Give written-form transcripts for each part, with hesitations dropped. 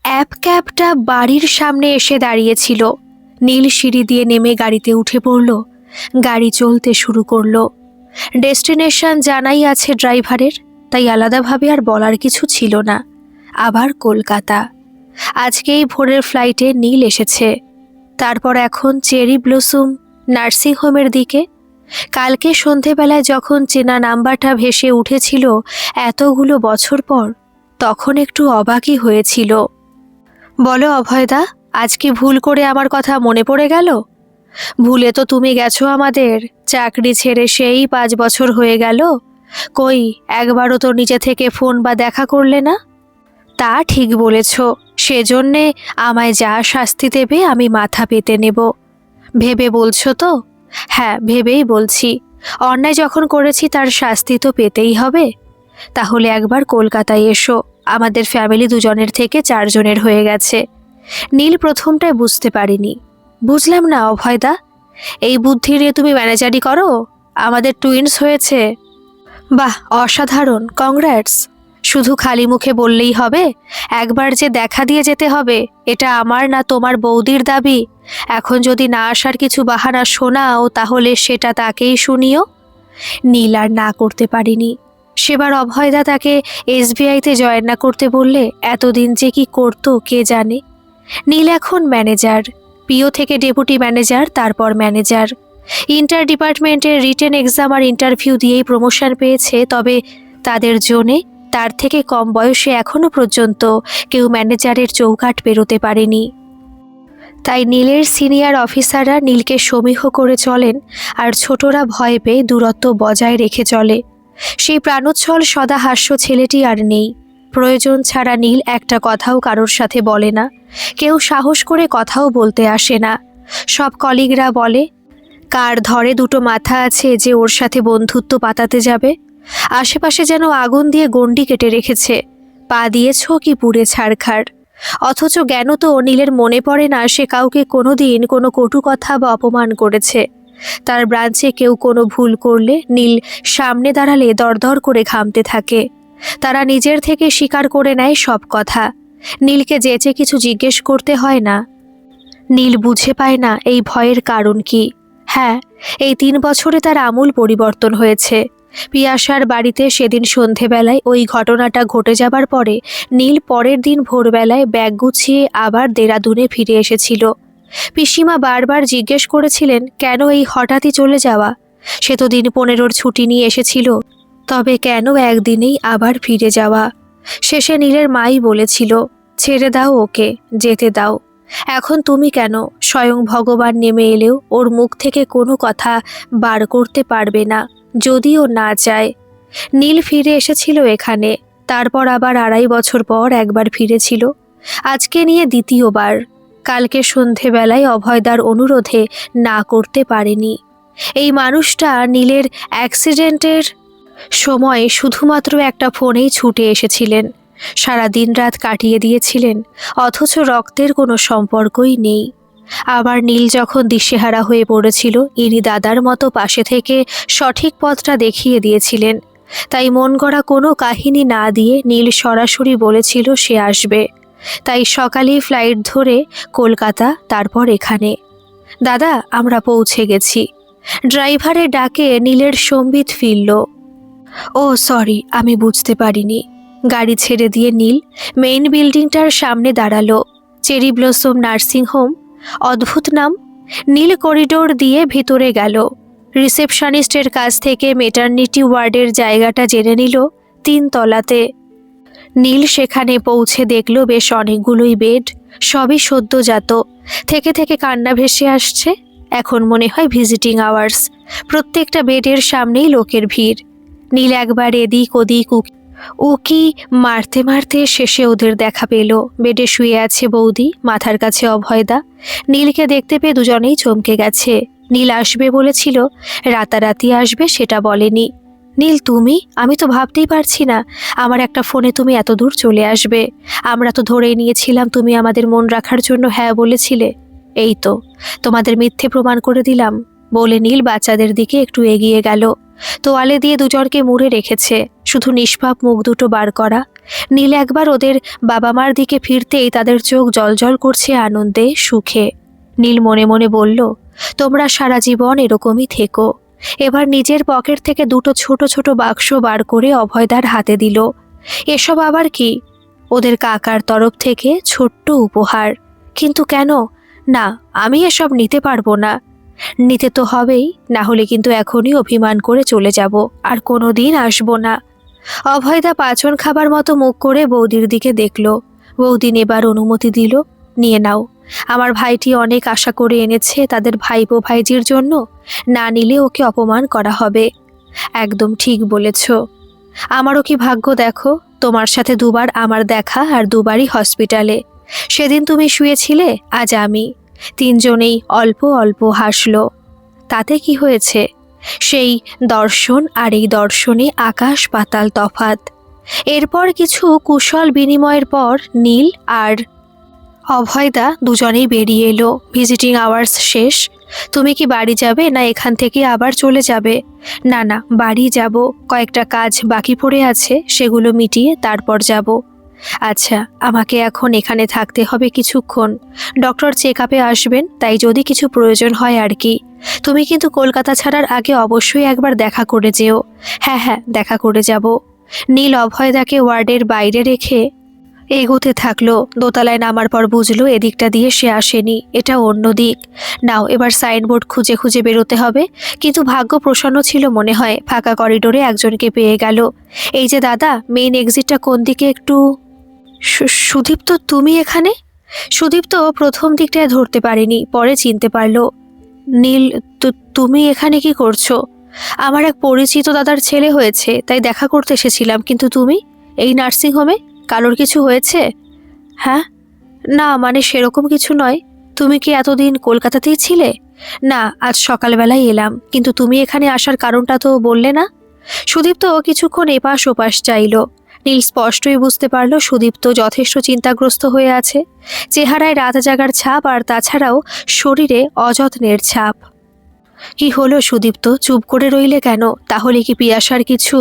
App ক্যাবটা বাড়ির সামনে এসে দাঁড়িয়েছিল। নীল সিঁড়ি দিয়ে নেমে গাড়িতে উঠে পড়ল। গাড়ি চলতে শুরু করলো। ডেস্টিনেশন জানাই আছে ড্রাইভারের, তাই আলাদাভাবে আর বলার কিছু ছিল না। আবার কলকাতা। আজকেই ভোরের ফ্লাইটে নীল এসেছে। তারপর এখন চেরি ব্লসুম নার্সিংহোমের দিকে। কালকে সন্ধেবেলায় যখন চেনা নাম্বারটা ভেসে উঠেছিল এতগুলো বছর পর, তখন একটু অবাকই হয়েছিল। বলো অভয়দা, আজকে ভুল করে আমার কথা মনে পড়ে গেল? ভুলে তো তুমি গেছো আমাদের, চাকরি ছেড়ে সেই 5 বছর হয়ে গেল। কই একবারও তো নিজে থেকে ফোন বা দেখা করলে না। তা ঠিক বলেছ, সেজন্যে আমায় যা শাস্তি দেবে আমি মাথা পেতে নেব। ভেবে বলছো তো? হ্যাঁ, ভেবেই বলছি। অন্যায় যখন করেছি তার শাস্তি তো পেতেই হবে। তাহলে একবার কলকাতায় এসো, আমাদের ফ্যামিলি 2 জনের থেকে 4 জনের হয়ে গেছে। নীল প্রথমটায় বুঝতে পারিনি। বুঝলাম না অভয়দা, এই বুদ্ধি নিয়ে তুমি ম্যানেজারি করো? আমাদের টুইনস হয়েছে। বাহ, অসাধারণ, কংগ্রাটস। শুধু খালি মুখে বললেই হবে? একবার যে দেখা দিয়ে যেতে হবে, এটা আমার না তোমার বৌদির দাবি। এখন যদি না আসার কিছু বাহানা শোনাও তাহলে সেটা তাকেই শুনিও। নীল আর না করতে পারিনি। সেবার অভয়দা তাকে এসবিআইতে জয়েন না করতে বললে এতদিন যে কি করতো কে জানে। নীল এখন ম্যানেজার, পিও থেকে ডেপুটি ম্যানেজার, তারপর ম্যানেজার। ইন্টার ডিপার্টমেন্টের রিটেন এক্সাম আর ইন্টারভিউ দিয়েই প্রমোশন পেয়েছে। তবে তাদের জন্যে তার থেকে কম বয়সে এখনো পর্যন্ত কেউ ম্যানেজারের চৌকাঠ পেরোতে পারেনি। তাই নীলের সিনিয়র অফিসাররা নীলকে সমীহ করে চলেন, আর ছোটরা ভয় পেয়ে দূরত্ব বজায় রেখে চলে। সেই প্রাণোচ্ছল সদা হাস্য ছেলেটি আর নেই। প্রয়োজন ছাড়া নীল একটা কথাও কারোর সাথে বলে না। কেউ সাহস করে কথাও বলতে আসে না। সব কলিগরা বলে, কার ধরে 2টো মাথা আছে যে ওর সাথে বন্ধুত্ব পাতাতে যাবে? আশেপাশে যেন আগুন দিয়ে গণ্ডি কেটে রেখেছে। পা দিয়েছ কি পুড়ে ছাড়খাড়। অথচ জ্ঞান তো নীলের মনে পড়ে না সে কাউকে কোনোদিন কোনো কটু কথা বা অপমান করেছে। তার ব্রাঞ্চে কেউ কোনো ভুল করলে নীল সামনে দাঁড়ালে দরদর করে ঘামতে থাকে। তারা নিজের থেকে স্বীকার করে নেয় সব কথা। নীলকে যেচে কিছু জিজ্ঞেস করতে হয় না। নীল বুঝে পায় না এই ভয়ের কারণ কি। হ্যাঁ, এই 3 বছরে তার আমূল পরিবর্তন হয়েছে। পিয়াসার বাড়িতে সেদিন সন্ধেবেলায় ওই ঘটনাটা ঘটে যাবার পরে নীল পরের দিন ভোরবেলায় ব্যাগ গুছিয়ে আবার দেরাদুনে ফিরে এসেছিল। পিসিমা বারবার জিজ্ঞেস করেছিলেন কেন এই হঠাৎই চলে যাওয়া। সে তো দিন 15 ছুটি নিয়ে এসেছিল, তবে কেন একদিনেই আবার ফিরে যাওয়া? শেষে নীলের মাই বলেছিল, ছেড়ে দাও ওকে, যেতে দাও। এখন তুমি কেন, স্বয়ং ভগবান নেমে এলেও ওর মুখ থেকে কোনো কথা বার করতে পারবে না, যদিও না চায়। নীল ফিরে এসেছিল এখানে, তারপর আবার 2.5 বছর পর একবার ফিরেছিল, আজকে নিয়ে দ্বিতীয়বার। কালকে সন্ধেবেলায় অভয়দার অনুরোধে না করতে পারেনি। এই মানুষটা নীলের অ্যাক্সিডেন্টের সময় শুধুমাত্র একটা ফোনেই ছুটে এসেছিলেন। সারা দিন রাত কাটিয়ে দিয়েছিলেন, অথচ রক্তের কোনো সম্পর্কই নেই। আবার নীল যখন দিশেহারা হয়ে পড়েছিল ইনি দাদার মতো পাশে থেকে সঠিক পথটা দেখিয়ে দিয়েছিলেন। তাই মন গড়া কোনো কাহিনী না দিয়ে নীল সরাসরি বলেছিল সে আসবে। তাই সকালেই ফ্লাইট ধরে কলকাতা, তারপর এখানে। দাদা, আমরা পৌঁছে গেছি। ড্রাইভারের ডাকে নীলের সম্বিত ফিরল। ও সরি, আমি বুঝতে পারিনি। গাড়ি ছেড়ে দিয়ে নীল মেইন বিল্ডিংটার সামনে দাঁড়ালো। চেরি ব্লসম নার্সিংহোম, অদ্ভুত নাম। নীল করিডোর দিয়ে ভিতরে গেল। রিসেপশনিস্টের কাছ থেকে মেটারনিটি ওয়ার্ডের জায়গাটা জেনে নিল 3 তলাতে। নীল সেখানে পৌঁছে দেখল বেশ অনেকগুলোই বেড, সবই সদ্যজাত। থেকে থেকে কান্না ভেসে আসছে। এখন মনে হয় ভিজিটিং আওয়ার্স। প্রত্যেকটা বেডের সামনেই লোকের ভিড়। নীল একবার এদিক ওদিক উকি মারতে মারতে শেষে ওদের দেখা পেল। বেডে শুয়ে আছে বৌদি, মাথার কাছে অভয়দা। নীলকে দেখতে পেয়ে দুজনেই চমকে গেছে। নীল আসবে বলেছিল, রাতারাতি আসবে সেটা বলেনি। নীল তুমি? আমি তো ভাবতেই পারছি না আমার একটা ফোনে তুমি এত দূর চলে আসবে। আমরা তো ধরেই নিয়েছিলাম তুমি আমাদের মন রাখার জন্য হ্যাঁ বলেছিলে। এই তো তোমাদের মিথ্যে প্রমাণ করে দিলাম, বলে নীল বাচ্চাদের দিকে একটু এগিয়ে গেল। তোয়ালে দিয়ে দুজনকে মুড়ে রেখেছে, শুধু নিষ্পাপ মুখ দুটো বার করা। নীল একবার ওদের বাবা মার দিকে ফিরতেই তাদের চোখ জলজল করছে আনন্দে, সুখে। নীল মনে মনে বলল, তোমরা সারা জীবন এরকমই থেকো। এবার নিজের পকেট থেকে দুটো ছোট ছোট বাক্স বার করে অভয়দার হাতে দিল। এসব আবার কি? ওদের কাকার তরফ থেকে ছোট্ট উপহার। কিন্তু কেন? না, আমি এসব নিতে পারবো না। নিতে তো হবেই, না হলে কিন্তু এখনই অভিমান করে চলে যাব, আর কোনো দিন আসবো না। অভয়দা পাচন খাবার মতো মুখ করে বৌদির দিকে দেখল। বৌদি নেবার অনুমতি দিল। নিয়ে নাও, আমার ভাইটি অনেক আশা করে এনেছে তাদের ভাইপো ভাইজির জন্য, না নিলে ওকে অপমান করা হবে। একদম ঠিক বলেছ। আমারও কি ভাগ্য দেখো, তোমার সাথে দুবার আমার দেখা, আর দুবারই হসপিটালে। সেদিন তুমি শুয়েছিলে, আজ আমি। তিনজনেই অল্প অল্প হাসল। তাতে কি হয়েছে? সেই দর্শন আর এই দর্শনে আকাশ পাতাল তফাত। এরপর কিছু কুশল বিনিময়ের পর নীল আর অভয়দা দুজনেই বেরিয়ে এলো। ভিজিটিং আওয়ার্স শেষ। তুমি কি বাড়ি যাবে, না এখান থেকে আবার চলে যাবে? না না, বাড়ি যাব, কয়েকটা কাজ বাকি পড়ে আছে, সেগুলো মিটিয়ে তারপর যাব। আচ্ছা, আমাকে এখন এখানে থাকতে হবে কিছুক্ষণ। ডক্টর চেক আপে আসবেন, তাই যদি কিছু প্রয়োজন হয় আর কি। তুমি কিন্তু কলকাতা ছাড়ার আগে অবশ্যই একবার দেখা করে যেও। হ্যাঁ হ্যাঁ, দেখা করে যাব। নীল অভয়দাকে ওয়ার্ডের বাইরে রেখে এগোতে থাকলো। দোতলায় নামার পর বুঝলো এদিকটা দিয়ে সে আসেনি, এটা অন্য দিক। নাও, এবার সাইনবোর্ড খুঁজে খুঁজে বেরোতে হবে। কিন্তু ভাগ্য প্রসন্ন ছিল মনে হয়, ফাঁকা করিডোরে একজনকে পেয়ে গেল। এই যে দাদা, মেইন এক্সিটটা কোন দিকে একটু। সুদীপ্ত, তুমি এখানে? সুদীপ্ত প্রথম দিকটায় ধরতে পারেনি, পরে চিনতে পারলো। নীল, তুমি এখানে কি করছো? আমার এক পরিচিত দাদার ছেলে হয়েছে, তাই দেখা করতে এসেছিলাম। কিন্তু তুমি এই নার্সিংহোমে? কারোর কিছু হয়েছে? হ্যাঁ, না মানে সেরকম কিছু নয়। তুমি কি এতদিন কলকাতাতেই ছিলে? না, আজ সকালবেলায় এলাম। কিন্তু তুমি এখানে আসার কারণটা তো বললে না। সুদীপ্ত কিছুক্ষণ এপাশ ওপাশ চাইল। নীল স্পষ্টই বুঝতে পারল সুদীপ্ত যথেষ্ট চিন্তাগ্রস্ত হয়ে আছে। চেহারায় রাত জাগার ছাপ, আর তাছাড়াও শরীরে অযত্নের ছাপ। কি হলো সুদীপ্ত, চুপ করে রইলে কেন? তাহলে কি পিয়াসার কিছু?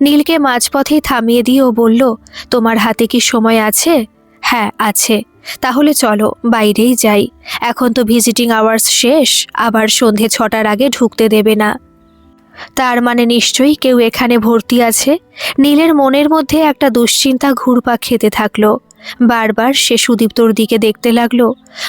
নীলকে মাঝপথেই থামিয়ে দিয়ে ও বলল, তোমার হাতে কি সময় আছে? হ্যাঁ আছে। তাহলে চলো বাইরেই যাই। এখন তো ভিজিটিং আওয়ার্স শেষ, আবার সন্ধে 6টার আগে ঢুকতে দেবে না। তার মানে নিশ্চয়ই কেউ এখানে ভর্তি আছে। নীলের মনের মধ্যে একটা দুশ্চিন্তা ঘুরপাক খেতে থাকলো। বারবার সে সুদীপ্তর দিকে দেখতে লাগলো।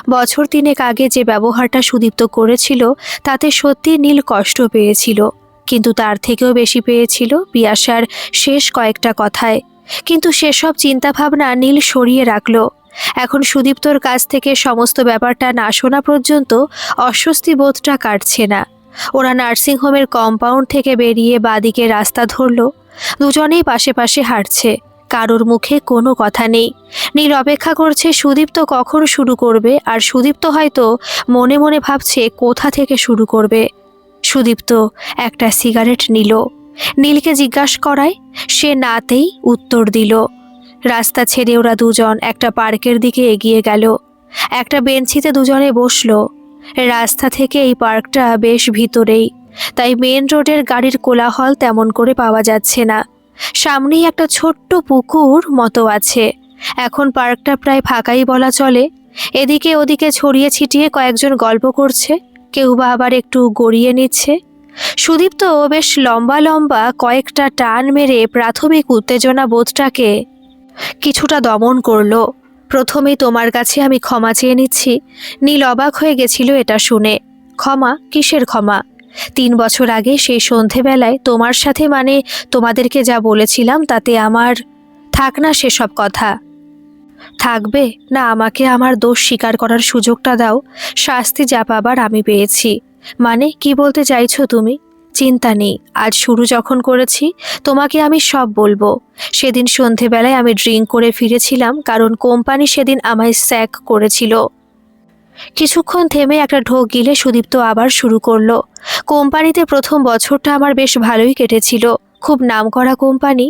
বছর 3 আগে যে ব্যবহারটা সুদীপ্ত করেছিল, তাতে সত্যি নীল কষ্ট পেয়েছিল। কিন্তু তার থেকেও বেশি পেয়েছিল পিয়াসার শেষ কয়েকটা কথায়। কিন্তু সেসব চিন্তাভাবনা নীল সরিয়ে রাখলো। এখন সুদীপ্তর কাছ থেকে সমস্ত ব্যাপারটা না শোনা পর্যন্ত অস্বস্তি বোধটা কাটছে না। ওরা নার্সিংহোমের কম্পাউন্ড থেকে বেরিয়ে বাদিকে রাস্তা ধরল। দুজনেই পাশে পাশে হাঁটছে, কারোর মুখে কোনো কথা নেই। নীল অপেক্ষা করছে সুদীপ্ত কখন শুরু করবে, আর সুদীপ্ত হয়তো মনে মনে ভাবছে কোথা থেকে শুরু করবে। সুদীপ্ত একটা সিগারেট নিল। নীলকে জিজ্ঞাসা করায় সে নাতেই উত্তর দিল। রাস্তা ছেড়ে ওরা দুজন একটা পার্কের দিকে এগিয়ে গেল। একটা বেঞ্চিতে দুজনে বসলো। রাস্তা থেকে এই পার্কটা বেশ ভিতরেই, তাই মেন রোডের গাড়ির কোলাহল তেমন করে পাওয়া যাচ্ছে না। সামনেই একটা ছোট্ট পুকুর মতো আছে। এখন পার্কটা প্রায় ফাঁকাই বলা চলে। এদিকে ওদিকে ছড়িয়ে ছিটিয়ে কয়েকজন গল্প করছে, কেউ বা আবার একটু গড়িয়ে নিচ্ছে। সুদীপ্ত বেশ লম্বা লম্বা কয়েকটা টান মেরে প্রাথমিক উত্তেজনা বোধটাকে কিছুটা দমন করলো। প্রথমেই তোমার কাছে আমি ক্ষমা চেয়ে নিচ্ছি। নীল অবাক হয়ে গেছিল এটা শুনে। ক্ষমা? কিসের ক্ষমা? 3 বছর আগে সেই সন্ধেবেলায় তোমার সাথে, মানে তোমাদেরকে যা বলেছিলাম, তাতে আমার। থাক না সেসব কথা। থাকবে না, আমাকে আমার দোষ স্বীকার করার সুযোগটা দাও। শাস্তি যা পাবার আমি পেয়েছি। মানে কি বলতে চাইছো তুমি? চিন্তা নেই, আজ শুরু যখন করেছি তোমাকে আমি সব বলবো। সেদিন সন্ধেবেলায় আমি ড্রিঙ্ক করে ফিরেছিলাম, কারণ কোম্পানি সেদিন আমায় স্যাক করেছিল। কিছুক্ষণ থেমে একটা ঢোক গিলে সুদীপ্ত আবার শুরু করলো। কোম্পানিতে প্রথম বছরটা আমার বেশ ভালোই কেটেছিল, খুব নামকরা কোম্পানি।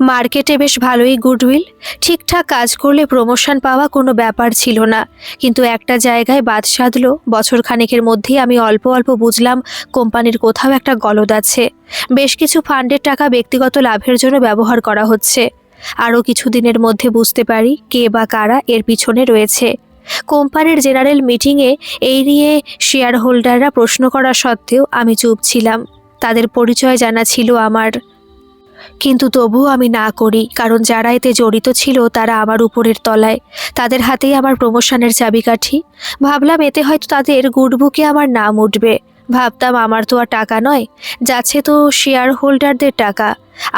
মার্কেটে বেশ ভালোই গুডউইল, ঠিকঠাক কাজ করলে প্রমোশন পাওয়া কোনো ব্যাপার ছিল না। কিন্তু একটা জায়গায় বাদ সাধলো, বছর খানেকের মধ্যেই আমি অল্প অল্প বুঝলাম কোম্পানির কোথাও একটা গলদ আছে। বেশ কিছু ফান্ডের টাকা ব্যক্তিগত লাভের জন্য ব্যবহার করা হচ্ছে। আরও কিছুদিনের মধ্যে বুঝতে পারি কে বা কারা এর পিছনে রয়েছে। কোম্পানির জেনারেল মিটিংয়ে এই নিয়ে শেয়ার হোল্ডাররা প্রশ্ন করা সত্ত্বেও আমি চুপ ছিলাম। তাদের পরিচয় জানা ছিল আমার, কিন্তু তবুও আমি না করি, কারণ যারা এতে জড়িত ছিল তারা আমার উপরের তলায়। তাদের হাতেই আমার প্রমোশনের চাবিকাঠি। ভাবলাম এতে হয়তো তাদের গুডবুকে আমার নাম উঠবে। ভাবতাম আমার তো আর টাকা নয়, যাচ্ছে তো শেয়ার হোল্ডারদের টাকা,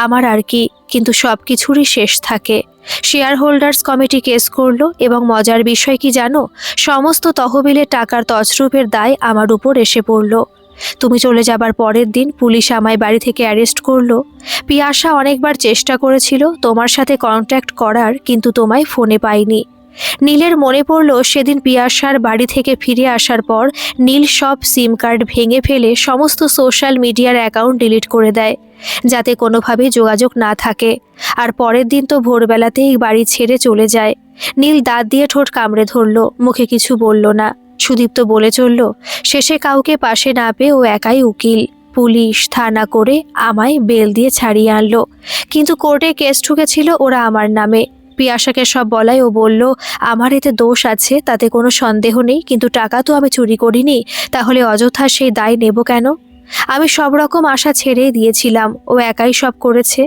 আমার আর কি। কিন্তু সব কিছুরই শেষ থাকে। শেয়ার হোল্ডার্স কমিটি কেস করলো এবং মজার বিষয় কি জানো, সমস্ত তহবিলের টাকার তছরূপের দায় আমার উপর এসে পড়লো। তুমি চলে যাবার পরের দিন পুলিশ আমায় বাড়ি থেকে অ্যারেস্ট করলো। পিয়াসা অনেকবার চেষ্টা করেছিল তোমার সাথে কন্ট্যাক্ট করার, কিন্তু তোমায় ফোনে পাইনি। নীলের মনে পড়ল সেদিন পিয়াসার বাড়ি থেকে ফিরে আসার পর নীল সব সিম কার্ড ভেঙে ফেলে সমস্ত সোশ্যাল মিডিয়ার অ্যাকাউন্ট ডিলিট করে দেয়, যাতে কোনোভাবেই যোগাযোগ না থাকে। আর পরের দিন তো ভোরবেলাতেই বাড়ি ছেড়ে চলে যায়। নীল দাঁত দিয়ে ঠোঁট কামড়ে ধরল, মুখে কিছু বলল না। সুদীপ্ত বলে চলল, শেষে কাউকে পাশে না পেয়ে ও একাই উকিল, পুলিশ, থানা করে আমায় বেল দিয়ে ছাড়িয়ে আনলো। কিন্তু কোর্টে কেস ঠুকেছিল ওরা আমার নামে। পিয়াসাকে সব বলায় ও বলল আমার এতে দোষ আছে, তাতে কোনো সন্দেহ নেই, কিন্তু টাকা তো আমি চুরি করিনি, তাহলে অযথা সেই দায় নেব কেন? আমি সব রকম আশা ছেড়েই দিয়েছিলাম। ও একাই সব করেছে।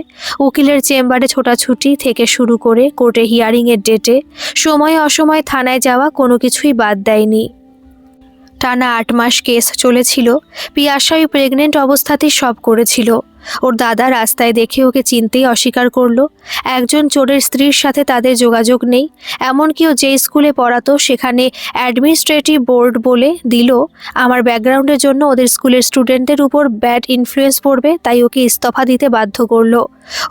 উকিলের চেম্বারে ছোটাছুটি থেকে শুরু করে কোর্টে হিয়ারিংয়ের ডেটে, সময়ে অসময়ে থানায় যাওয়া, কোনো কিছুই বাদ দেয়নি। টানা 8 মাস কেস চলেছিল। পিয়াসা ওই প্রেগনেন্ট অবস্থাতেই সব করেছিল। ওর দাদা রাস্তায় দেখে ওকে চিনতেই অস্বীকার করলো। একজন চোরের স্ত্রীর সাথে তাদের যোগাযোগ নেই। এমনকি ও যে স্কুলে পড়াতো সেখানে অ্যাডমিনিস্ট্রেটিভ বোর্ড বলে দিল আমার ব্যাকগ্রাউন্ডের জন্য ওদের স্কুলের স্টুডেন্টদের উপর ব্যাড ইনফ্লুয়েন্স পড়বে, তাই ওকে ইস্তফা দিতে বাধ্য করলো।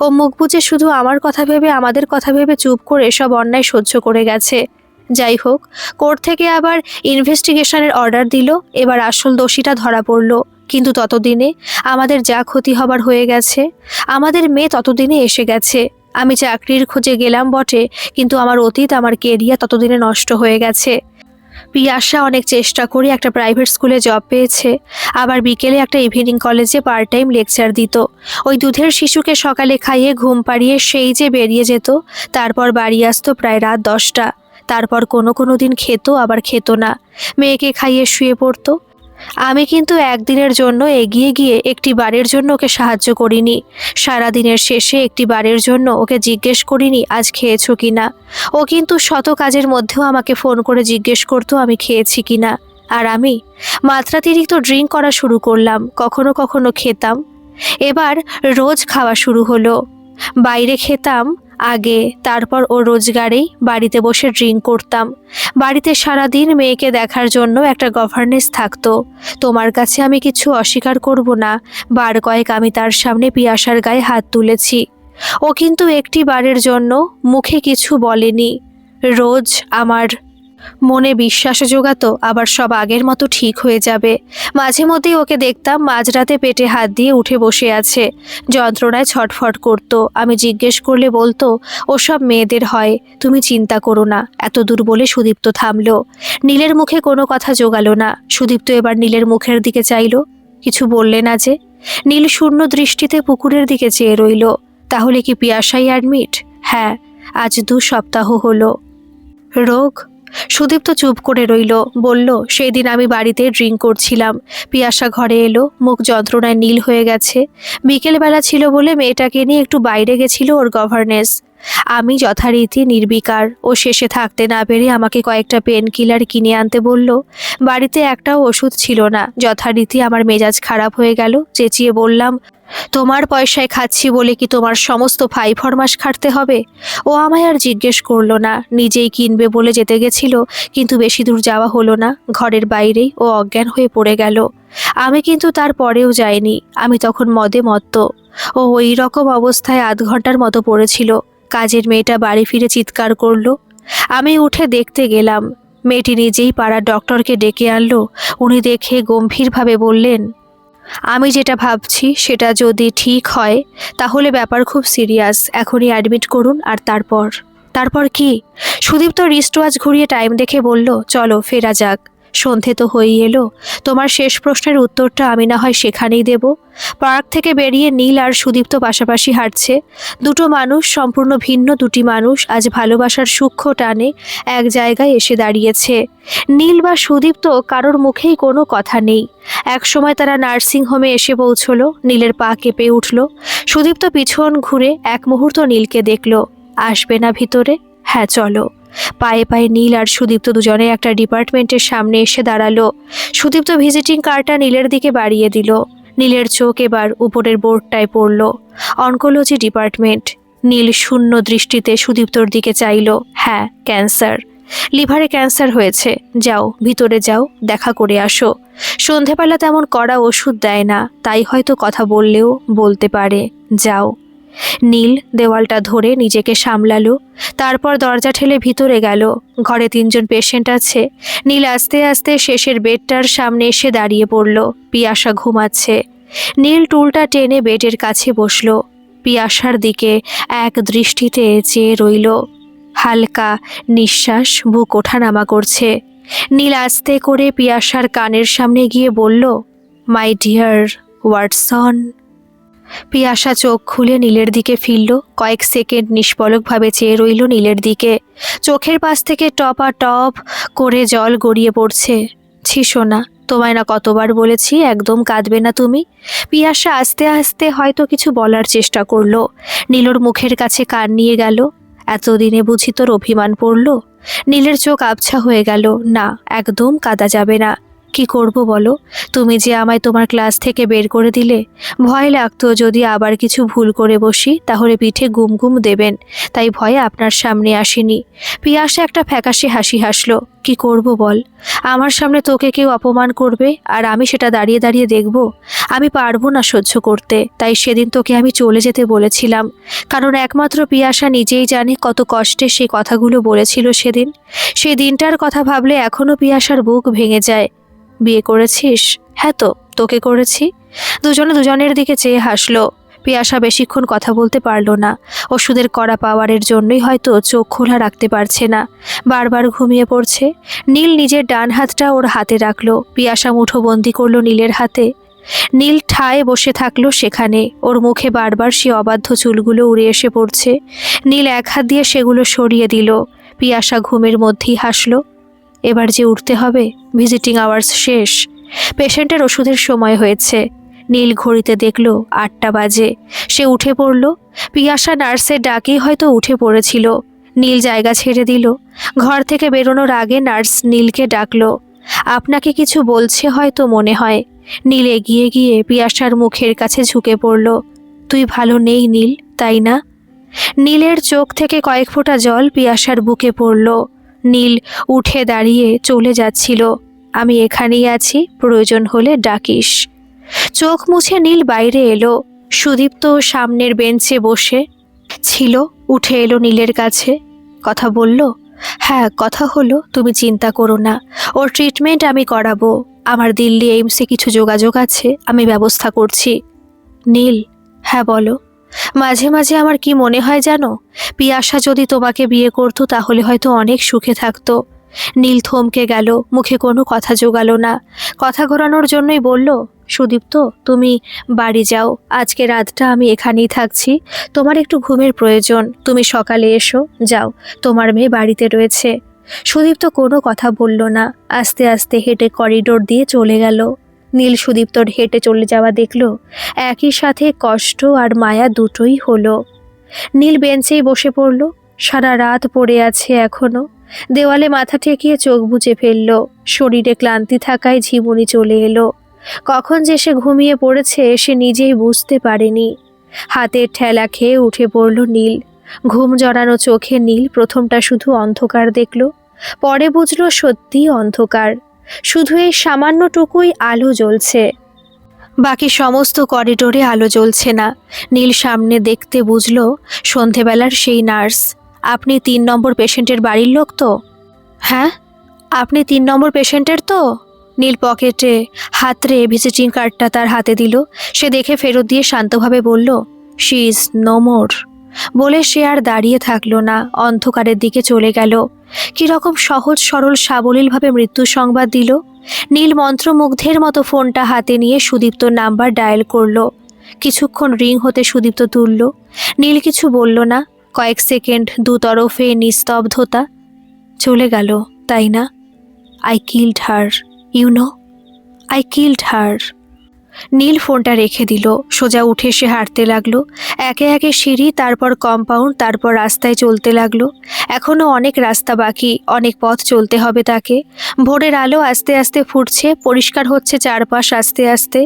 ও মুখ বুজে শুধু আমার কথা ভেবে, আমাদের কথা ভেবে চুপ করে সব অন্যায় সহ্য করে গেছে। যাই হোক, কোর্ট থেকে আবার ইনভেস্টিগেশনের অর্ডার দিল। এবার আসল দোষীটা ধরা পড়ল। কিন্তু ততদিনে আমাদের যা ক্ষতি হবার হয়ে গেছে। আমাদের মেয়ে ততদিনে এসে গেছে। আমি চাকরির খোঁজে গেলাম বটে, কিন্তু আমার অতীত, আমার কেরিয়ার ততদিনে নষ্ট হয়ে গেছে। পিয়াসা অনেক চেষ্টা করে একটা প্রাইভেট স্কুলে জব পেয়েছে, আবার বিকেলে একটা ইভিনিং কলেজে পার্ট টাইম লেকচার দিত। ওই দুধের শিশুকে সকালে খাইয়ে ঘুম পাড়িয়ে সেই যে বেরিয়ে যেত, তারপর বাড়ি আসতো প্রায় রাত 10টা। তারপর কোনো দিন খেত, আবার খেত না, মেয়েকে খাইয়ে শুয়ে পড়তো। আমি কিন্তু একদিনের জন্য এগিয়ে গিয়ে একটি বারের জন্য ওকে সাহায্য করিনি। সারাদিনের শেষে একটি বারের জন্য ওকে জিজ্ঞেস করিনি আজ খেয়েছো কিনা। ও কিন্তু শত কাজের মধ্যেও আমাকে ফোন করে জিজ্ঞেস করতো আমি খেয়েছি কিনা। আর আমি মাত্রাতিরিক্ত ড্রিঙ্ক করা শুরু করলাম। কখনো কখনো খেতাম, এবার রোজ খাওয়া শুরু হলো। বাইরে খেতাম আগে, তারপর ও রোজগারেই বাড়িতে বসে ড্রিঙ্ক করতাম। বাড়িতে সারাদিন মেয়েকে দেখার জন্য একটা গভর্নেন্স থাকতো। তোমার কাছে আমি কিছু অস্বীকার করব না, বার কয়েক আমি তার সামনে পিয়াসার গায়ে হাত তুলেছি। ও কিন্তু একটি বারের জন্য মুখে কিছু বলেনি। রোজ আমার মনে বিশ্বাস জোগাতো আবার সব আগের মতো ঠিক হয়ে যাবে। মাঝে মধ্যেই ওকে দেখতাম মাঝরাতে পেটে হাত দিয়ে উঠে বসে আছে, যন্ত্রণায় ছটফট করত। আমি জিজ্ঞেস করলে বলতো ওসব মেয়েদের হয়, তুমি চিন্তা করো না। এত দূর বলে সুদীপ্ত থামলো। নীলের মুখে কোনো কথা জোগালো না। সুদীপ্ত এবার নীলের মুখের দিকে চাইলো, কিছু বললে না যে? নীল শূন্য দৃষ্টিতে পুকুরের দিকে চেয়ে রইল। তাহলে কি পিয়াসাই অ্যাডমিট? হ্যাঁ, আজ 2 সপ্তাহ হলো। রোগ? সুদীপ্ত চুপ করে রইল। বলল, সেই দিন আমি বাড়িতে ড্রিঙ্ক করছিলাম। পিয়াসা ঘরে এলো, মুখ যন্ত্রণায় নীল হয়ে গেছে। বিকেলবেলা ছিল বলে মেয়েটাকে নিয়ে একটু বাইরে গেছিল ওর গভর্নেন্স। আমি যথারীতি নির্বিকার। ও শেষে থাকতে না পেরে আমাকে কয়েকটা পেন কিলার কিনে আনতে বলল। বাড়িতে একটাও ওষুধ ছিল না। যথারীতি আমার মেজাজ খারাপ হয়ে গেল। চেঁচিয়ে বললাম, তোমার পয়সায় খাচ্ছি বলে কি তোমার সমস্ত ফরমাস খাটতে হবে? ও আমায় আর জিজ্ঞেস করলো না, নিজেই কিনবে বলে যেতে গেছিল, কিন্তু বেশি দূর যাওয়া হলো না। ঘরের বাইরেই ও অজ্ঞান হয়ে পড়ে গেল। আমি কিন্তু তার পরেও যাইনি। আমি তখন মদে মত্ত। ও ওই রকম অবস্থায় 1/2 ঘন্টার মতো পড়েছিল। কাজের মেয়েটা বাড়ি ফিরে চিৎকার করলো। আমি উঠে দেখতে গেলাম। মেয়েটি নিজেই পাড়ার ডক্টরকে ডেকে আনলো। উনি দেখে গম্ভীরভাবে বললেন, আমি যেটা ভাবছি সেটা যদি ঠিক হয় তাহলে ব্যাপার খুব সিরিয়াস। এখনই অ্যাডমিট করুন। আর তারপর কি? সুদীপ্ত রিস্টওয়াচ ঘুরিয়ে টাইম দেখে বলল, চলো ফেরা যাক। সন্ধে তো হয়েই এলো। তোমার শেষ প্রশ্নের উত্তরটা আমি না হয় সেখানেই দেব। পার্ক থেকে বেরিয়ে নীল আর সুদীপ্ত পাশাপাশি হাঁটছে। দুটো মানুষ, সম্পূর্ণ ভিন্ন দুটি মানুষ, আজ ভালোবাসার সূক্ষ্ম টানে এক জায়গায় এসে দাঁড়িয়েছে। নীল বা সুদীপ্ত কারোর মুখেই কোনো কথা নেই। একসময় তারা নার্সিং হোমে এসে পৌঁছলো। নীলের পা কেঁপে উঠল। সুদীপ্ত পিছন ঘুরে এক মুহূর্ত নীলকে দেখল। আসবে না ভিতরে? হ্যাঁ চলো। পায়ে পায়ে নীল আর সুদীপ্ত দুজনে একটা ডিপার্টমেন্টের সামনে এসে দাঁড়ালো। সুদীপ্ত ভিজিটিং কার্ডটা নীলের দিকে বাড়িয়ে দিল। নীলের চোখ এবার উপরের বোর্ডটায় পড়ল, অনকোলজি ডিপার্টমেন্ট। নীল শূন্য দৃষ্টিতে সুদীপ্তর দিকে চাইল। হ্যাঁ, ক্যান্সার, লিভারে ক্যান্সার হয়েছে। যাও ভিতরে যাও, দেখা করে আসো। সন্ধেবেলা তেমন কড়া ওষুধ দেয় না, তাই হয়তো কথা বললেও বলতে পারে। যাও। নীল দেওয়ালটা ধরে নিজেকে সামলালো। তারপর দরজা ঠেলে ভিতরে গেল। ঘরে 3জন পেশেন্ট আছে। নীল আস্তে আস্তে শেষের বেডটার সামনে এসে দাঁড়িয়ে পড়ল। পিয়াসা ঘুমাচ্ছে। নীল টুলটা টেনে বেডের কাছে বসলো। পিয়াসার দিকে এক দৃষ্টিতে চেয়ে রইল। হালকা নিঃশ্বাস, বুক ওঠানামা করছে। নীল আস্তে করে পিয়াসার কানের সামনে গিয়ে বলল, মাই ডিয়ার ওয়াটসন। পিয়াসা চোখ খুলে নীলের দিকে ফিরল। কয়েক সেকেন্ড নিষ্পলকভাবে চেয়ে রইল নীলের দিকে। চোখের পাশ থেকে টপ করে জল গড়িয়ে পড়ছে। ছি সোনা, তোমায় না কতবার বলেছি একদম কাঁদবে না তুমি। পিয়াসা আস্তে আস্তে হয়তো কিছু বলার চেষ্টা করলো। নীলর মুখের কাছে কান নিয়ে গেল। এতদিনে বুঝি তোর অভিমান পড়ল? নীলের চোখ আবছা হয়ে গেল। না, একদম কাঁদা যাবে না। কি করব বলো? তুমি যে আমায় তোমার ক্লাস থেকে বের করে দিলে। ভয় লাগতো যদি আবার কিছু ভুল করে বসি তাহলে পিঠে গুম গুম দেবেন, তাই ভয়ে আপনার সামনে আসিনি। পিয়াসা একটা ফ্যাকাশে হাসি হাসলো। কি করব বল? আমার সামনে তোকে কেউ অপমান করবে আর আমি সেটা দাঁড়িয়ে দাঁড়িয়ে দেখব? আমি পারবো না সহ্য করতে। তাই সেদিন তোকে আমি চলে যেতে বলেছিলাম, কারণ একমাত্র পিয়াসা নিজেই জানে কত কষ্টে সেই কথাগুলো বলেছিল সেদিন। সেই দিনটার কথা ভাবলে এখনো পিয়াসার বুক ভেঙে যায়। বিয়ে করেছিস? হ্যাঁ তো, তোকে করেছি। দুজনে দুজনের দিকে চেয়ে হাসলো। পিয়াসা বেশিক্ষণ কথা বলতে পারল না। ওষুধের কড়া পাওয়ারের জন্যই হয়তো চোখ খোলা রাখতে পারছে না, বারবার ঘুমিয়ে পড়ছে। নীল নিজের ডান হাতটা ওর হাতে রাখলো। পিয়াসা মুঠোবন্দি করলো নীলের হাতে। নীল ঠায় বসে থাকলো সেখানে। ওর মুখে বারবার সে অবাধ্য চুলগুলো উড়ে এসে পড়ছে। নীল এক হাত দিয়ে সেগুলো সরিয়ে দিল। পিয়াসা ঘুমের মধ্যেই হাসলো। এবার যে উঠতে হবে, ভিজিটিং আওয়ার্স শেষ। পেশেন্টের ওষুধের সময় হয়েছে। নীল ঘড়িতে দেখল 8টা বাজে। সে উঠে পড়ল। পিয়াসা নার্সের ডাকেই হয়তো উঠে পড়েছিল। নীল জায়গা ছেড়ে দিল। ঘর থেকে বেরোনোর আগে নার্স নীলকে ডাকলো। আপনাকে কিছু বলছে হয়তো মনে হয়। নীল এগিয়ে গিয়ে পিয়াসার মুখের কাছে ঝুঁকে পড়ল। তুই ভালো নেই নীল, তাই না? নীলের চোখ থেকে কয়েক ফোঁটা জল পিয়াসার বুকে পড়ল। নীল উঠে দাঁড়িয়ে চলে যাচ্ছিল। আমি এখানেই আছি, প্রয়োজন হলে ডাকিস। চোখ মুছে নীল বাইরে এলো। সুদীপ্ত সামনের বেঞ্চে বসে ছিল। উঠে এলো নীলের কাছে। কথা বলল? হ্যাঁ, কথা হলো। তুমি চিন্তা করো না, ওর ট্রিটমেন্ট আমি করাবো। আমার দিল্লি এইমসে কিছু যোগাযোগ আছে, আমি ব্যবস্থা করছি। নীল, হ্যাঁ বলো। মাঝে মাঝে আমার কি মনে হয় জানো, পিয়াসা যদি তোমাকে বিয়ে করতো তাহলে হয়তো অনেক সুখে থাকতো। নীল থমকে গেল, মুখে কোনো কথা জোগালো না। কথা ঘোরানোর জন্যই বলল, সুদীপ্ত তুমি বাড়ি যাও, আজকে রাতটা আমি এখানেই থাকছি। তোমার একটু ঘুমের প্রয়োজন, তুমি সকালে এসো। যাও, তোমার মেয়ে বাড়িতে রয়েছে। সুদীপ্ত কোনো কথা বলল না। আস্তে আস্তে হেঁটে করিডোর দিয়ে চলে গেল। নীল সুদীপ্তর হেঁটে চলে যাওয়া দেখল। একই সাথে কষ্ট আর মায়া দুটোই হলো। নীল বেঞ্চেই বসে পড়ল। সারা রাত পড়ে আছে এখনো। দেওয়ালে মাথা ঠেকিয়ে চোখ বুজে ফেলল। শরীরে ক্লান্তি থাকায় ঝিমুনি চলে এলো। কখন যে সে ঘুমিয়ে পড়েছে সে নিজেই বুঝতে পারেনি। হাতের ঠেলা খেয়ে উঠে পড়ল নীল। ঘুম জড়ানো চোখে নীল প্রথমটা শুধু অন্ধকার দেখল, পরে বুঝল সত্যিই অন্ধকার। শুধু এই সামান্যটুকুই আলো জ্বলছে, বাকি সমস্ত করিডোরে আলো জ্বলছে না। নীল সামনে দেখতে বুঝল সন্ধেবেলার সেই নার্স। আপনি 3 নম্বর পেশেন্টের বাড়ির লোক তো? হ্যাঁ, আপনি 3 নম্বর পেশেন্টের তো? নীল পকেটে হাতড়ে ভিজিটিং কার্ডটা তার হাতে দিল। সে দেখে ফেরত দিয়ে শান্তভাবে বলল, শি ইজ নো মোর। বলে সে আর দাঁড়িয়ে থাকলো না, অন্ধকারের দিকে চলে গেল। কিরকম সহজ সরল সাবলীলভাবে মৃত্যু সংবাদ দিল। নীল মন্ত্রমুগ্ধের মতো ফোনটা হাতে নিয়ে সুদীপ্তর নাম্বার ডায়াল করলো। কিছুক্ষণ রিং হতে সুদীপ্ত তুলল। নীল কিছু বলল না। কয়েক সেকেন্ড দুতরফে নিস্তব্ধতা। চলে গেল, তাই না? I killed her, you know, I killed her. Neel ফোনটা রেখে দিল। সোজা উঠে সে হাঁটতে লাগলো। একে একে সিঁড়ি, তারপর কম্পাউন্ড, তারপর রাস্তায় চলতে লাগলো। এখনও অনেক রাস্তা বাকি, অনেক পথ চলতে হবে তাকে। ভোরের আলো আস্তে আস্তে ফুটছে, পরিষ্কার হচ্ছে চারপাশ আস্তে আস্তে।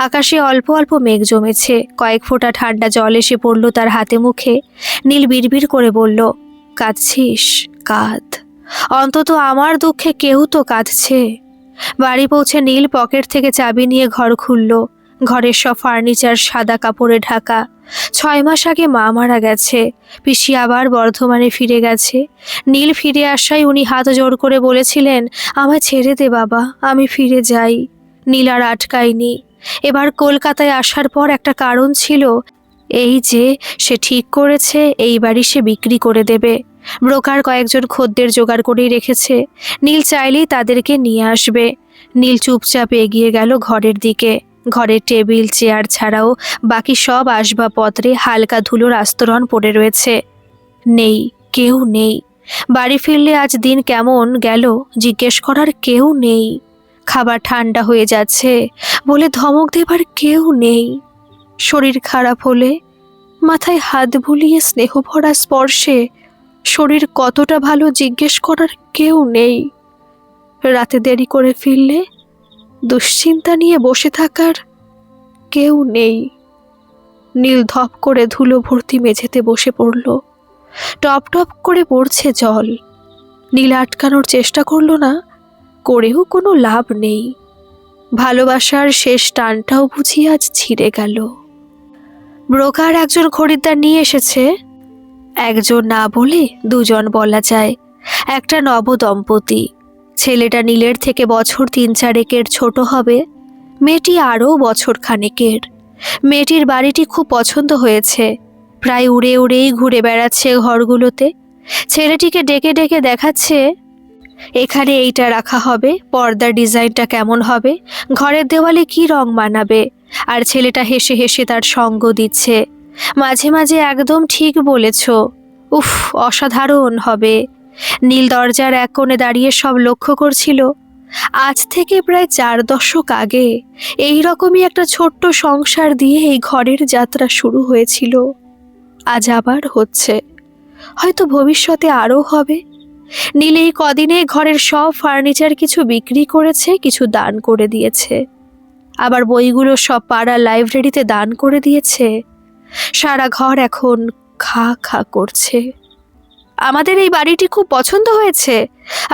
আকাশে অল্প অল্প মেঘ জমেছে, কয়েক ফোঁটা ঠান্ডা জল এসে পড়ল তার হাতে মুখে। নীল বিড়বিড় করে বলল, কাঁদছিস? কাঁদ, অন্তত আমার দুঃখে কেউ তো কাঁদছে। বাড়ি পৌঁছে নীল পকেট থেকে চাবি নিয়ে ঘর খুলল। ঘরের সব ফার্নিচার সাদা কাপড়ে ঢাকা। 6 মাস আগে মা মারা গেছে, পিসি আবার বর্ধমানে ফিরে গেছে। নীল ফিরে আসায় উনি হাত জোড় করে বলেছিলেন, আমায় ছেড়ে দে বাবা, আমি ফিরে যাই। নীল আর আটকায়নি। এবার কলকাতায় আসার পর একটা কারণ ছিল, এই যে সে ঠিক করেছে এই বাড়ি সে বিক্রি করে দেবে। ব্রোকার কয়েকজন খদ্দের জোগাড় করেই রেখেছে, নীল চাইলেই তাদেরকে নিয়ে আসবে। নীল চুপচাপ এগিয়ে গেল ঘরের দিকে। ঘরের টেবিল চেয়ার ছাড়াও বাকি সব আসবাবপত্রে হালকা ধুলোর আস্তরণ পড়ে রয়েছে। নেই, কেউ নেই। বাড়ি ফিরলে আজ দিন কেমন গেল জিজ্ঞেস করার কেউ নেই। খাবার ঠান্ডা হয়ে যাচ্ছে বলে ধমক দেবার কেউ নেই। শরীর খারাপ হলে মাথায় হাত বুলিয়ে স্নেহভরা স্পর্শে শরীর কতটা ভালো জিজ্ঞেস করার কেউ নেই। রাতে দেরি করে ফিরলে দুশ্চিন্তা নিয়ে বসে থাকার কেউ নেই। নীল ধপ করে ধুলো ভর্তি মেঝেতে বসে পড়ল। টপ টপ করে পড়ছে জল। নীল আটকানোর চেষ্টা করল না, করেও কোনো লাভ নেই। ভালোবাসার শেষ টানটাও বুঝি আজ ছিঁড়ে গেল। ব্রোকার একজন খরিদ্দার নিয়ে এসেছে। একজন না বলে দুজন বলা যায়। একটা নবদম্পতি। ছেলেটা নীলের থেকে বছর 3-4 ছোট হবে, মেয়েটি আরও বছর খানেকের। মেয়েটির বাড়িটি খুব পছন্দ হয়েছে, প্রায় উড়ে উড়েই ঘুরে বেড়াচ্ছে ঘরগুলোতে। ছেলেটিকে ডেকে ডেকে দেখাচ্ছে, এখানে এইটা রাখা হবে, পর্দার ডিজাইনটা কেমন হবে, ঘরের দেওয়ালে কি রং মানাবে। আর ছেলেটা হেসে হেসে তার সঙ্গ দিচ্ছে। মাঝে মাঝে একদম ঠিক বলেছ, উফ অসাধারণ হবে। নীল দরজার এক কোণে দাঁড়িয়ে সব লক্ষ্য করছিল। আজ থেকে প্রায় 4 দশক আগে এই রকমই একটা ছোট্ট সংসার দিয়ে এই ঘরের যাত্রা শুরু হয়েছিল। আজ আবার হচ্ছে, হয়তো ভবিষ্যতে আরও হবে। নীল এই কদিনে ঘরের সব ফার্নিচার কিছু বিক্রি করেছে, কিছু দান করে দিয়েছে। আবার বইগুলো সব পাড়া লাইব্রেরিতে দান করে দিয়েছে। সারা ঘর এখন খা খা করছে। আমাদের এই বাড়িটি খুব পছন্দ হয়েছে।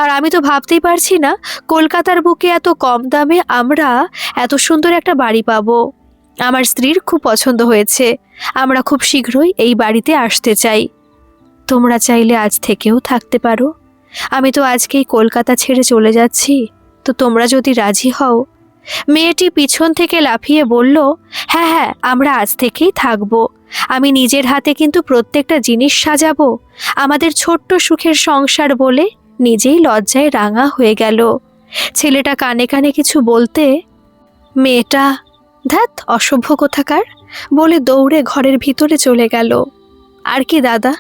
আর আমি তো ভাবতেই পারছি না কলকাতার বুকে এত কম দামে আমরা এত সুন্দর একটা বাড়ি পাবো। আমার স্ত্রীর খুব পছন্দ হয়েছে। আমরা খুব শীঘ্রই এই বাড়িতে আসতে চাই। তোমরা চাইলে আজ থেকেও থাকতে পারো। আমি তো আজকেই কলকাতা ছেড়ে চলে যাচ্ছি, তো তোমরা যদি রাজি হও। মেয়েটি পিছন থেকে লাফিয়ে বলল, হ্যাঁ হ্যাঁ, আমরা আজ থেকেই থাকবো। আমি নিজের হাতে কিন্তু প্রত্যেকটা জিনিস সাজাবো। আমাদের ছোট্ট সুখের সংসার বলে নিজেই লজ্জায় রাঙা হয়ে গেল। ছেলেটা কানে কানে কিছু বলতে মেয়েটা ধ্যাত অসভ্য কোথাকার বলে দৌড়ে ঘরের ভিতরে চলে গেল। আর কি দাদা,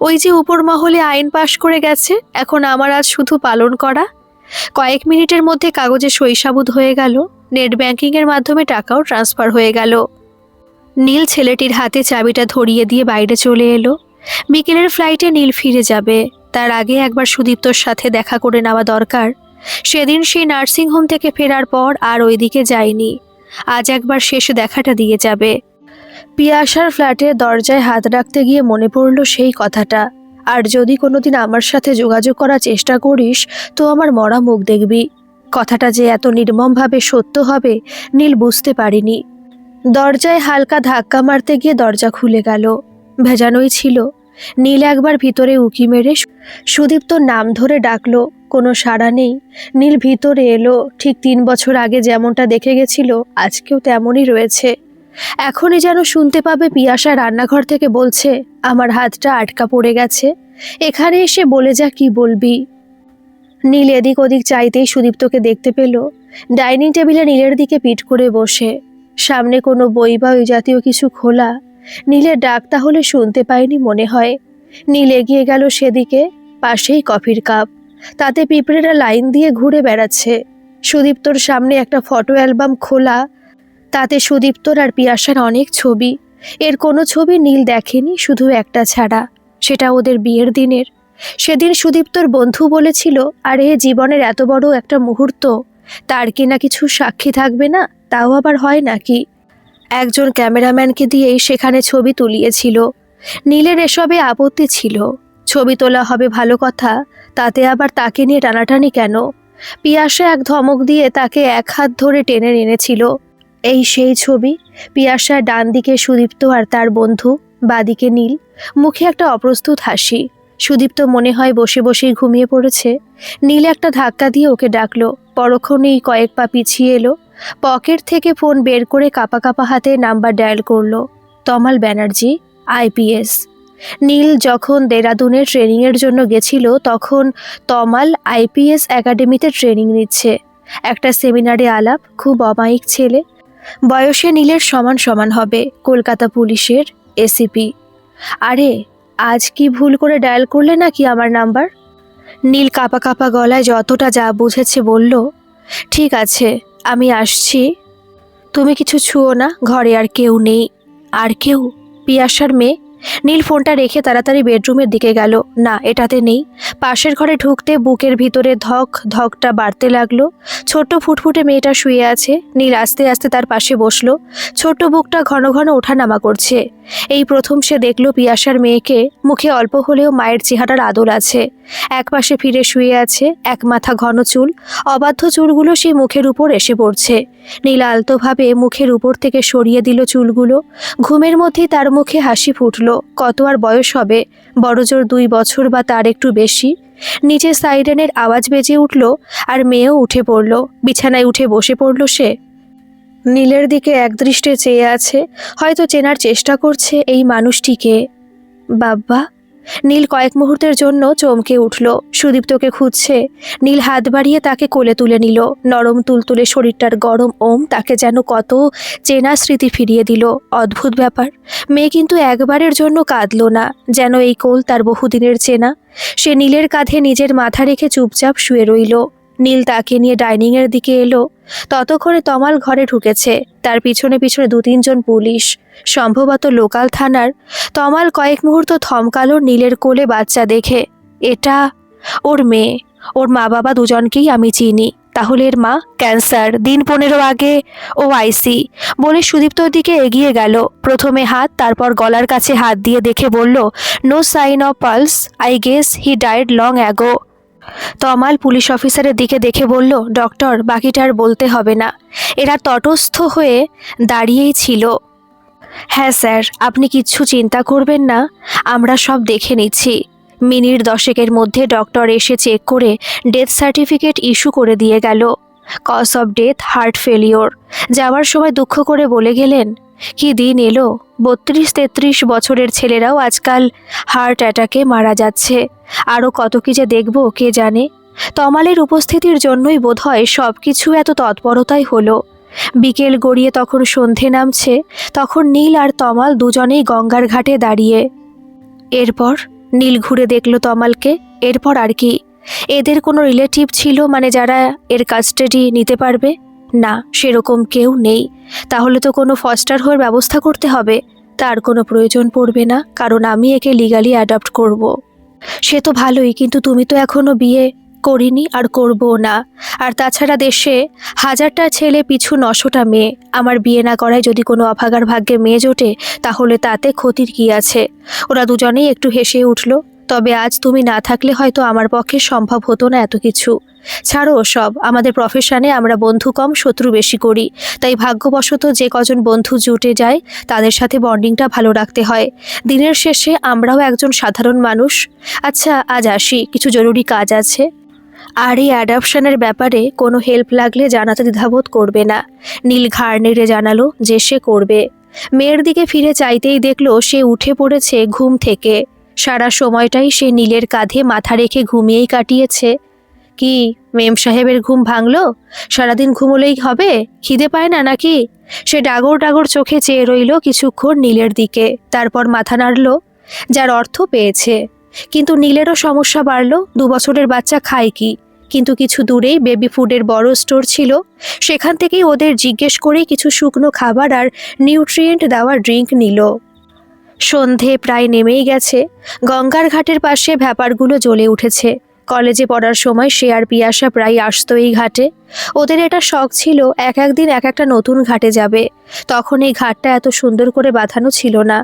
ওই যে উপর মহলে আইন পাশ করে গেছে, এখন আমার আজ শুধু পালন করা। কয়েক মিনিটের মধ্যে কাগজে সই সাবুত হয়ে গেল। নেট ব্যাংকিংয়ের মাধ্যমে টাকাও ট্রান্সফার হয়ে গেল। নীল ছেলেটির হাতে চাবিটা ধরিয়ে দিয়ে বাইরে চলে এলো। বিকেলের ফ্লাইটে নীল ফিরে যাবে, তার আগে একবার সুদীপ্তর সাথে দেখা করে নেওয়া দরকার। সেদিন সেই নার্সিংহোম থেকে ফেরার পর আর ওইদিকে যায়নি। আজ একবার শেষ দেখাটা দিয়ে যাবে। পিয়াসার ফ্ল্যাটের দরজায় হাত রাখতে গিয়ে মনে পড়ল সেই কথাটা, আর যদি কোনোদিন আমার সাথে যোগাযোগ করার চেষ্টা করিস তো আমার মরা মুখ দেখবি। কথাটা যে এত নির্মমভাবে সত্য হবে নীল বুঝতে পারিনি। দরজায় হালকা ধাক্কা মারতে গিয়ে দরজা খুলে গেল। ভেজানোই ছিল। নীল একবার ভিতরে উকি মেরে সুদীপ্তর নাম ধরে ডাকলো, কোনো সাড়া নেই। নীল ভিতরে এলো। ঠিক 3 বছর আগে যেমনটা দেখে গেছিল আজকেও তেমনই রয়েছে। এখনই যেন শুনতে পাবে পিয়াসা রান্নাঘর থেকে বলছে, আমার হাতটা আটকা পড়ে গেছে, এখানে এসে বলে যা কি বলবি। নীল এদিক ওদিক চাইতেই সুদীপ্তকে দেখতে পেল ডাইনিং টেবিলে নীলের দিকে পিঠ করে বসে। সামনে কোনো বই বা ওই জাতীয় কিছু খোলা। নীলের ডাক তাহলে শুনতে পায়নি মনে হয়। নীল এগিয়ে গেল সেদিকে। পাশেই কফির কাপ, তাতে পিঁপড়েরা লাইন দিয়ে ঘুরে বেড়াচ্ছে। সুদীপ্তর সামনে একটা ফটো অ্যালবাম খোলা, তাতে সুদীপ্তর আর পিয়াসার অনেক ছবি। এর কোনো ছবি নীল দেখেনি, শুধু একটা ছাড়া, সেটা ওদের বিয়ের দিনের। সেদিন সুদীপ্তর বন্ধু বলেছিল, আরে জীবনের এত বড় একটা মুহূর্ত, তার কি না কিছু সাক্ষী থাকবে না? তাও আবার হয় নাকি? একজন ক্যামেরাম্যানকে দিয়েই সেখানে ছবি তুলিয়েছিল। নীলের এসবে আপত্তি ছিল। ছবি তোলা হবে ভালো কথা, তাতে আবার তাকে নিয়ে টানাটানি কেন? পিয়াসা এক ধমক দিয়ে তাকে এক হাত ধরে টেনে এনেছিল। এই সেই ছবি। পিয়াসার ডান দিকে সুদীপ্ত আর তার বন্ধু, বাদিকে নীল, মুখে একটা অপ্রস্তুত হাসি। সুদীপ্ত মনে হয় বসে বসেই ঘুমিয়ে পড়েছে। নীল একটা ধাক্কা দিয়ে ওকে ডাকলো। পরক্ষণেই কয়েক পা পিছিয়ে এলো। পকেট থেকে ফোন বের করে কাঁপা কাঁপা হাতে নাম্বার ডায়াল করলো। তমাল ব্যানার্জি, আইপিএস। নীল যখন দেরাদুনের ট্রেনিংয়ের জন্য গেছিল তখন তমাল আইপিএস একাডেমিতে ট্রেনিং নিচ্ছে। একটা সেমিনারে আলাপ, খুব অমায়িক ছেলে, বয়সে নীলের সমান সমান হবে, কলকাতা পুলিশের এসিপি। আরে আজ কি ভুল করে ডায়াল করলে নাকি আমার নাম্বার? নীল কাঁপা কাঁপা গলায় যতটা যা বুঝেছে বলল, ঠিক আছে আমি আসছি, তুমি কিছু ছুঁয়ো না, ঘরে আর কেউ নেই। আর কেউ? পিয়াসার মেয়ে। নীল ফোনটা রেখে তাড়াতাড়ি বেডরুমের দিকে গেল। না, এটাতে নেই। পাশের ঘরে ঢুকতে বুকের ভিতরে ধক ধকটা বাড়তে লাগলো। ছোট্ট ফুটফুটে মেয়েটা শুয়ে আছে। নীল আস্তে আস্তে তার পাশে বসলো। ছোট্ট বুকটা ঘন ঘন ওঠানামা করছে। এই প্রথম সে দেখলো পিয়াসার মেয়েকে। মুখে অল্প হলেও মায়ের চেহারার আদল আছে। এক পাশে ফিরে শুয়ে আছে, এক মাথা ঘন চুল, অবাধ্য চুলগুলো সেই মুখের উপর এসে পড়ছে। নীল আলতোভাবে মুখের উপর থেকে সরিয়ে দিল চুলগুলো। ঘুমের মধ্যেই তার মুখে হাসি ফুটল। কত আর বয়স হবে? বড়জোর 2 বছর বা তার একটু বেশি। নিচে সাইরেনের আওয়াজ বেজে উঠল আর মেয়েও উঠে পড়ল। বিছানায় উঠে বসে পড়ল সে। নীলের দিকে একদৃষ্টে চেয়ে আছে, হয়তো চেনার চেষ্টা করছে এই মানুষটিকে। বাব্বা! নীল কয়েক মুহূর্তের জন্য চমকে উঠল। সুদীপ্তকে খুঁজছে। নীল হাত বাড়িয়ে তাকে কোলে তুলে নিল। নরম তুলতুলে শরীরটার গরম ওম তাকে যেন কত চেনা স্মৃতি ফিরিয়ে দিল। অদ্ভুত ব্যাপার, মেয়ে কিন্তু একবারের জন্য কাঁদল না, যেন এই কোল তার বহুদিনের চেনা। সে নীলের কাঁধে নিজের মাথা রেখে চুপচাপ শুয়ে রইল। নীল তাকে নিয়ে ডাইনিংয়ের দিকে এলো। ততক্ষণে তমাল ঘরে ঢুকেছে। তার পিছনে পিছনে 2-3 জন পুলিশ, সম্ভবত লোকাল থানার। তমাল কয়েক মুহূর্ত থমকালো নীলের কোলে বাচ্চা দেখে। এটা ওর মেয়ে। ওর মা বাবা দুজনকেই আমি চিনি। তাহলে এর মা ক্যান্সার, দিন 15 আগে ও আইসি বলে সুদীপ্তর দিকে এগিয়ে গেল। প্রথমে হাত, তারপর গলার কাছে হাত দিয়ে দেখে বলল, no sign of pulse, I guess he died long ago. Tamal police অফিসারের দিকে দেখে বলল, ডক্টর বাকিটা আর বলতে হবে না। এরা তটস্থ হয়ে দাঁড়িয়েই ছিল। হ্যাঁ স্যার, আপনি কিচ্ছু চিন্তা করবেন না, আমরা সব দেখে নিচ্ছি। মিনিট 10 মধ্যে ডক্টর এসে চেক করে ডেথ সার্টিফিকেট ইস্যু করে দিয়ে গেল। Cause of death heart failure. যাওয়ার সময় দুঃখ করে বলে গেলেন, কি দিন এলো! 32-33 বছরের ছেলেরাও আজকাল হার্ট অ্যাটাকে মারা যাচ্ছে। আরও কত কি যে দেখব কে জানে। তমালের উপস্থিতির জন্যই বোধহয় সব কিছু এত তৎপরতাই হলো। বিকেল গড়িয়ে তখন সন্ধে নামছে। তখন নীল আর তমাল দুজনেই গঙ্গার ঘাটে দাঁড়িয়ে। এরপর নীল ঘুরে দেখল তমালকে। এরপর আর কি? এদের কোনো রিলেটিভ ছিল, মানে যারা এর কাস্টাডি নিতে পারবে? না, সেরকম কেউ নেই। তাহলে তো কোনো ফস্টার হোমের ব্যবস্থা করতে হবে। তার কোনো প্রয়োজন পড়বে না, কারণ আমি একে লিগালি অ্যাডপ্ট করব। সে তো ভালোই, কিন্তু তুমি তো এখনো বিয়ে করিনি আর করবো না। আর তাছাড়া দেশে 1000টা ছেলে পিছু 900টা মেয়ে। আমার বিয়ে না করায় যদি কোনো অভাগার ভাগ্যে মেয়ে জোটে তাহলে তাতে ক্ষতির কি আছে? ওরা দুজনেই একটু হেসে উঠল। তবে আজ তুমি না থাকলে হয়তো আমার পক্ষে সম্ভব হতো না এত কিছু। ছাড়ো সব, আমাদের প্রফেশনে আমরা বন্ধু কম শত্রু বেশি করি। তাই ভাগ্যবশত যে কজন বন্ধু জুটে যায় তাদের সাথে বন্ডিংটা ভালো রাখতে হয়। দিনের শেষে আমরাও একজন সাধারণ মানুষ। আচ্ছা আজ আসি, কিছু জরুরি কাজ আছে। আর এই অ্যাডপশনের ব্যাপারে কোনো হেল্প লাগলে জানাতে দ্বিধাবোধ করবে না। নীল ঘাড় নেড়ে জানালো যে সে করবে। মেয়ের দিকে ফিরে চাইতেই দেখলো সে উঠে পড়েছে ঘুম থেকে। সারা সময়টাই সে নীলের কাঁধে মাথা রেখে ঘুমিয়েই কাটিয়েছে। কি মেম সাহেবের ঘুম ভাঙলো? সারাদিন ঘুমোলেই হবে? খিদে পায় না নাকি? সে ডাগর ডাগর চোখে চেয়ে রইল কিছুক্ষণ নীলের দিকে, তারপর মাথা নাড়ল, যার অর্থ পেয়েছে। কিন্তু নীলেরও সমস্যা বাড়ল। 2 বছরের বাচ্চা খায় কি? কিন্তু কিছু দূরেই বেবি ফুডের বড় স্টোর ছিল। সেখান থেকেই ওদের জিজ্ঞেস করে কিছু শুকনো খাবার আর নিউট্রিয়েন্ট দেওয়া ড্রিঙ্ক নিল। সন্ধে প্রায় নেমেই গেছে। গঙ্গার ঘাটের পাশে ভ্যাপারগুলো জ্বলে উঠেছে। কলেজে পড়ার সময় সে আর পিয়াসা প্রায় আসতো এই ঘাটে। ওদের এটা শখ ছিল একদিন একটা নতুন ঘাটে যাবে। তখন এই ঘাটটা এত সুন্দর করে বাঁধানো ছিল না।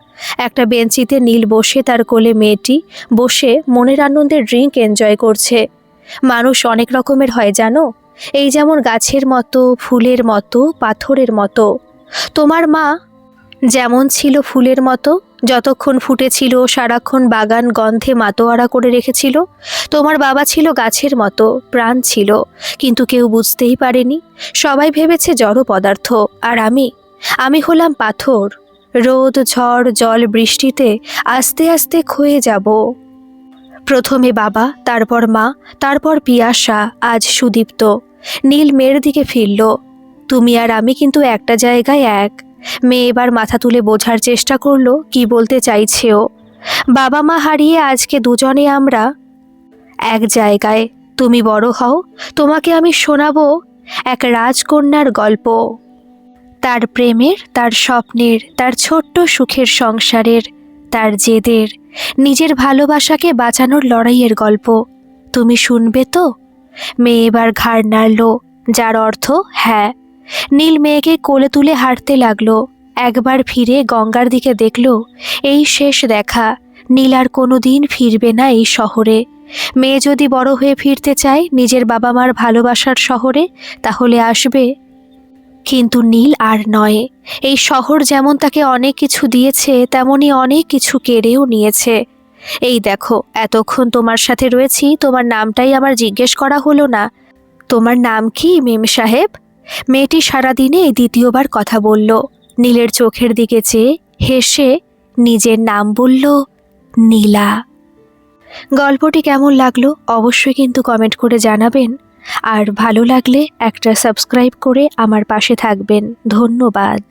একটা বেঞ্চিতে নীল বসে, তার কোলে মেয়েটি বসে মনের আনন্দে ড্রিঙ্ক এনজয় করছে। মানুষ অনেক রকমের হয় জানো, এই যেমন গাছের মতো, ফুলের মতো, পাথরের মতো। তোমার মা যেমন ছিল ফুলের মতো, যতক্ষণ ফুটেছিল সারাক্ষণ বাগান গন্ধে মাতোয়ারা করে রেখেছিল, তোমার বাবা ছিল গাছের মতো, প্রাণ ছিল, কিন্তু কেউ বুঝতেই পারেনি। সবাই ভেবেছে জড় পদার্থ, আর আমি হলাম পাথর। রোদ, ঝড়, জল, বৃষ্টিতে আস্তে আস্তে ক্ষয়ে যাব। প্রথমে বাবা, তারপর মা, তারপর পিয়াসা, আজ সুদীপ্ত। নীল মেয়ের দিকে ফিরল। তুমি আর আমি কিন্তু একটা জায়গায় এক। মেয়ে এবার মাথা তুলে বোঝার চেষ্টা করলো কি বলতে চাইছে ও। বাবা মা হারিয়ে আজকে দুজনে আমরা এক জায়গায়। তুমি বড় হও, তোমাকে আমি শোনাবো এক রাজকন্যার গল্প। তার প্রেমের, তার স্বপ্নের, তার ছোট্ট সুখের সংসারের, তার জেদের, নিজের ভালোবাসাকে বাঁচানোর লড়াইয়ের গল্প। তুমি শুনবে তো? মেয়ে এবার ঘাড় নাড়ল, যার অর্থ হ্যাঁ। নীল মেয়েকে কোলে তুলে হাঁটতে লাগলো। একবার ফিরে গঙ্গার দিকে দেখল। এই শেষ দেখা। নীল আর কোনোদিন ফিরবে না এই শহরে। মেয়ে যদি বড় হয়ে ফিরতে চায় নিজের বাবা মার ভালোবাসার শহরে, তাহলে আসবে। কিন্তু নীল আর নয়। এই শহর যেমন তাকে অনেক কিছু দিয়েছে, তেমনি অনেক কিছু কেড়েও নিয়েছে। এই দেখো, এতক্ষণ তোমার সাথে রয়েছি, তোমার নামটাই আমার জিজ্ঞেস করা হলো না। তোমার নাম কি মেম সাহেব? মেয়েটি সারাদিনে এই দ্বিতীয়বার কথা বলল। নীলের চোখের দিকে চেয়ে হেসে নিজের নাম বলল, নীলা। গল্পটি কেমন লাগলো অবশ্যই কিন্তু কমেন্ট করে জানাবেন। আর ভালো লাগলে একটা সাবস্ক্রাইব করে আমার পাশে থাকবেন। ধন্যবাদ।